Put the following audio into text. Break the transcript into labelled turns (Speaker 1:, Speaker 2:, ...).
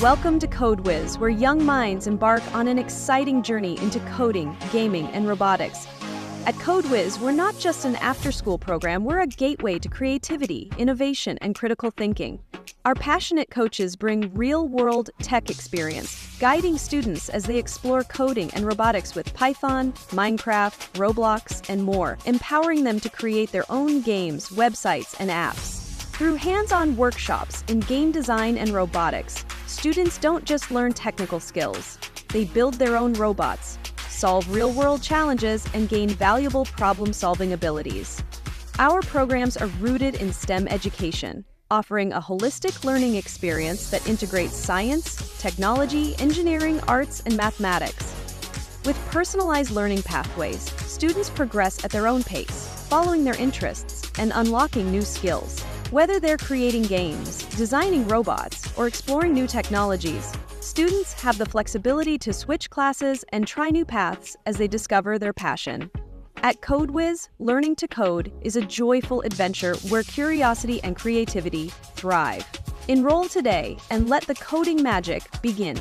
Speaker 1: Welcome to Code Wiz, where young minds embark on an exciting journey into coding, gaming, and robotics. At Code Wiz, we're not just an after-school program, we're a gateway to creativity, innovation, and critical thinking. Our passionate coaches bring real-world tech experience, guiding students as they explore coding and robotics with Python, Minecraft, Roblox, and more, empowering them to create their own games, websites, and apps. Through hands-on workshops in game design and robotics, students don't just learn technical skills. They build their own robots, solve real-world challenges, and gain valuable problem-solving abilities. Our programs are rooted in STEM education, offering a holistic learning experience that integrates science, technology, engineering, arts, and mathematics. With personalized learning pathways, students progress at their own pace, following their interests and unlocking new skills. Whether they're creating games, designing robots, or exploring new technologies, students have the flexibility to switch classes and try new paths as they discover their passion. At Code Wiz, learning to code is a joyful adventure where curiosity and creativity thrive. Enroll today and let the coding magic begin.